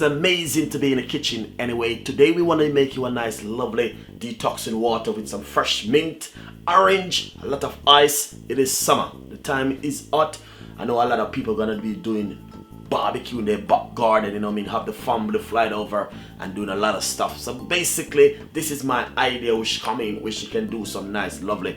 It's amazing to be in the kitchen. Anyway, today we want to make you a nice lovely detoxing water with some fresh mint, orange, a lot of ice. It is summer, the time is hot. I know a lot of people are gonna be doing barbecue in their back garden, you know what I mean, have the family flying over and doing a lot of stuff. So basically this is my idea which come in, which you can do some nice lovely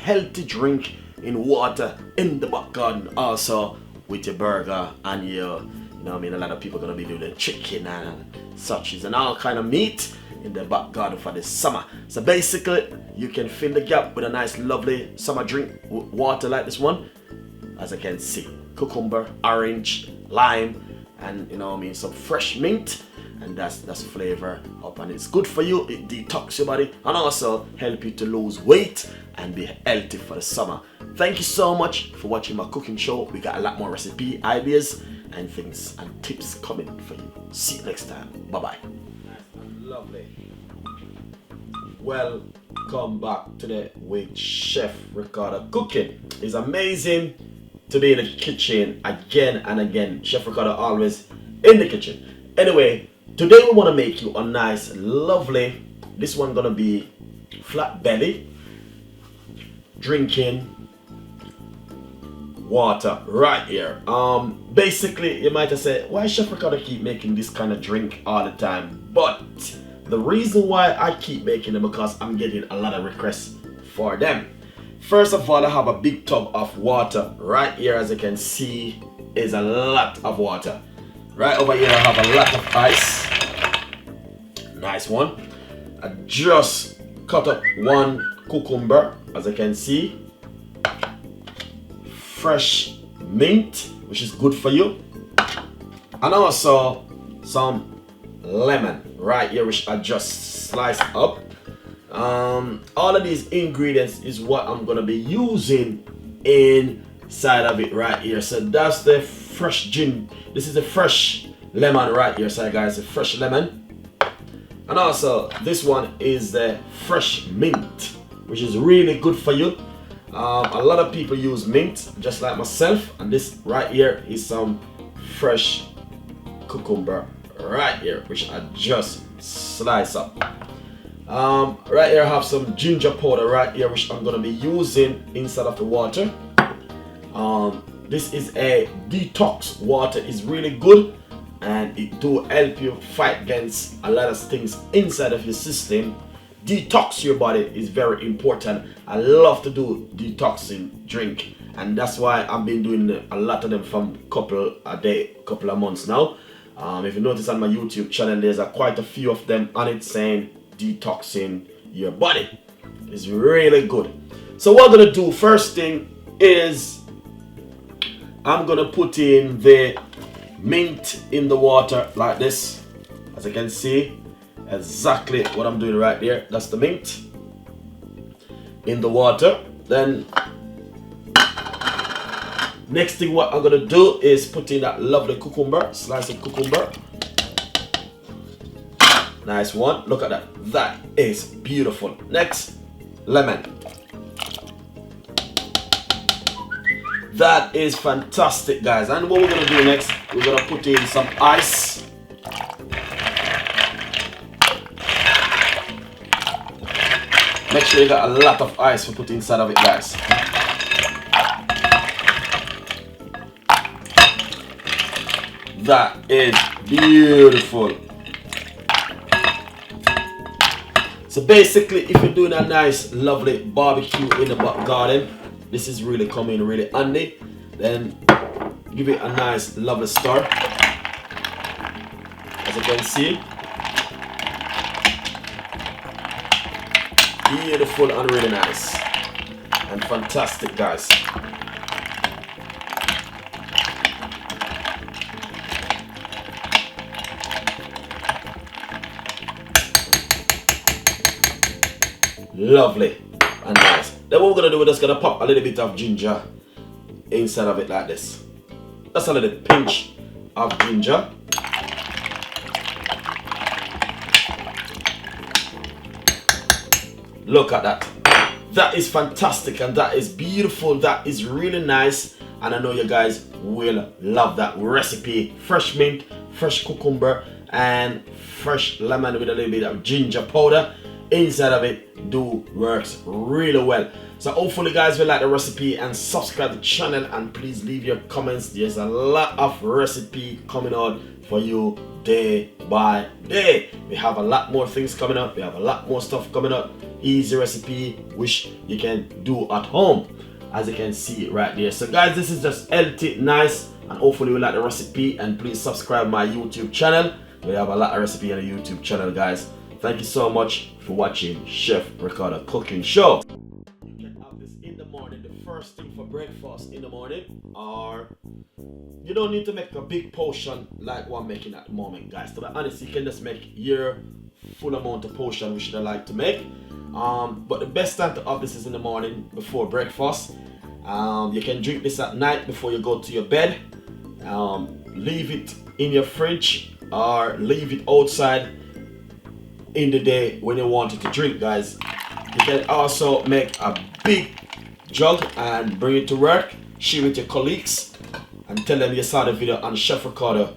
healthy drink in water in the back garden, also with your burger and your, you know what I mean, a lot of people are going to be doing the chicken and such and all kind of meat in the back garden for this summer. So basically, you can fill the gap with a nice lovely summer drink water like this one. As I can see, cucumber, orange, lime, and you know what I mean, some fresh mint. And that's flavor up, and it's good for you. It detox your body and also help you to lose weight and be healthy for the summer. Thank you so much for watching my cooking show. We got a lot more recipe ideas and things and tips coming for you. See you next time. Bye bye. Nice and lovely. Welcome back today with Chef Ricardo cooking. It's amazing to be in the kitchen again and again. Chef Ricardo always in the kitchen. Anyway, today we want to make you a nice lovely, this one gonna be flat belly drinking water right here. Basically you might have said, why Chef Ricardo keep making this kind of drink all the time? But the reason why I keep making them because I'm getting a lot of requests for them. First of all, I have a big tub of water right here. As you can see, is a lot of water. Right over here I have a lot of ice. Nice one. I just cut up one cucumber, as you can see. Fresh mint, which is good for you. And also some lemon right here, which I just sliced up. All of these ingredients is what I'm gonna be using inside of it right here. So that's the fresh gin. This is the fresh lemon right here. So guys, a fresh lemon. And also this one is the fresh mint, which is really good for you. A lot of people use mint just like myself, and this right here is some fresh cucumber right here, which I just slice up. Right here I have some ginger powder right here, which I'm gonna be using inside of the water. This is a detox water. It's really good and it do help you fight against a lot of things inside of your system. Detox your body is very important. I love to do detoxing drink, and that's why I've been doing a lot of them from couple of months now. If you notice on my YouTube channel, there's quite a few of them on it saying detoxing your body. It's really good. So what I'm gonna do first thing is I'm gonna put in the mint in the water like this. As you can see, exactly what I'm doing right there. That's the mint in the water. Then next thing what I'm gonna do is put in that lovely cucumber, slice of cucumber. Nice one. Look at that. That is beautiful. Next, lemon. That is fantastic, guys. And what we're gonna do next, we're gonna put in some ice. Make sure you got a lot of ice to put inside of it, guys. That is beautiful. So basically, if you're doing a nice, lovely barbecue in the back garden, this is really coming really handy. Then give it a nice, lovely stir. As you can see, beautiful and really nice and fantastic, guys. Lovely and nice. Then what we're gonna do, we're just gonna pop a little bit of ginger inside of it like this. That's a little pinch of ginger. Look at that. That is fantastic and that is beautiful. That is really nice, and I know you guys will love that recipe. Fresh mint, fresh cucumber, and fresh lemon with a little bit of ginger powder inside of it works really well. So hopefully guys will like the recipe and subscribe to the channel, and please leave your comments. There's a lot of recipe coming out for you day by day. We have a lot more things coming up. We have a lot more stuff coming up. Easy recipe which you can do at home, as you can see right there. So guys, this is just healthy, nice, and hopefully you like the recipe. And please subscribe my YouTube channel. We have a lot of recipe on the YouTube channel, guys. Thank you so much for watching Chef Ricardo Cooking Show. You can have this in the morning, the first thing for breakfast in the morning, or you don't need to make a big portion like what I'm making at the moment, guys. To be honest, you can just make your full amount of portion which I like to make. But the best time to have this is in the morning before breakfast. You can drink this at night before you go to your bed. Leave it in your fridge or leave it outside in the day when you want it to drink, guys. You can also make a big jug and bring it to work, share with your colleagues, and tell them you saw the video on Chef Ricardo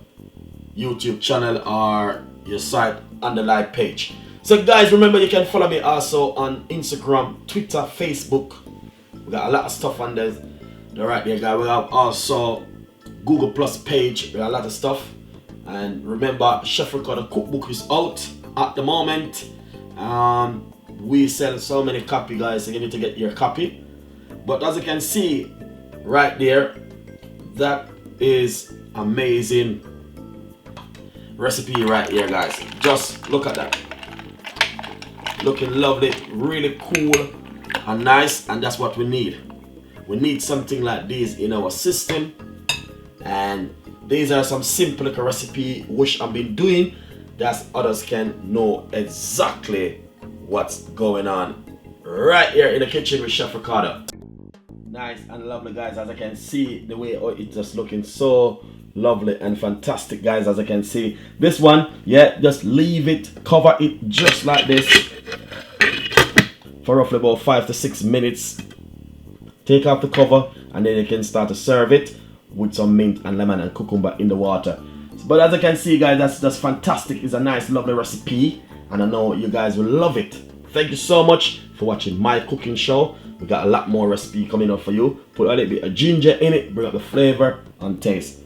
YouTube channel or your site on the live page. So guys, remember you can follow me also on Instagram, Twitter, Facebook. We got a lot of stuff on there. Right there, guys. We have also Google Plus page. We got a lot of stuff. And remember, Chef Ricardo cookbook is out at the moment. We sell so many copies, guys, so you need to get your copy. But as you can see right there, that is amazing recipe right here, guys. Just look at that. Looking lovely, really cool and nice, and that's what we need. We need something like this in our system, and these are some simple little recipe which I've been doing that others can know exactly what's going on right here in the kitchen with Chef Ricardo. Nice and lovely, guys. As I can see the way it's just looking so lovely and fantastic, guys. As I can see this one, yeah, just leave it, cover it just like this for roughly about 5 to 6 minutes. Take off the cover and then you can start to serve it with some mint and lemon and cucumber in the water. But as I can see, guys, that's fantastic. It's a nice lovely recipe, and I know you guys will love it. Thank you so much for watching my cooking show. We got a lot more recipe coming up for you. Put a little bit of ginger in it, bring up the flavor and taste.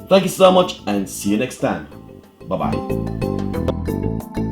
Thank you so much, and see you next time. Bye bye.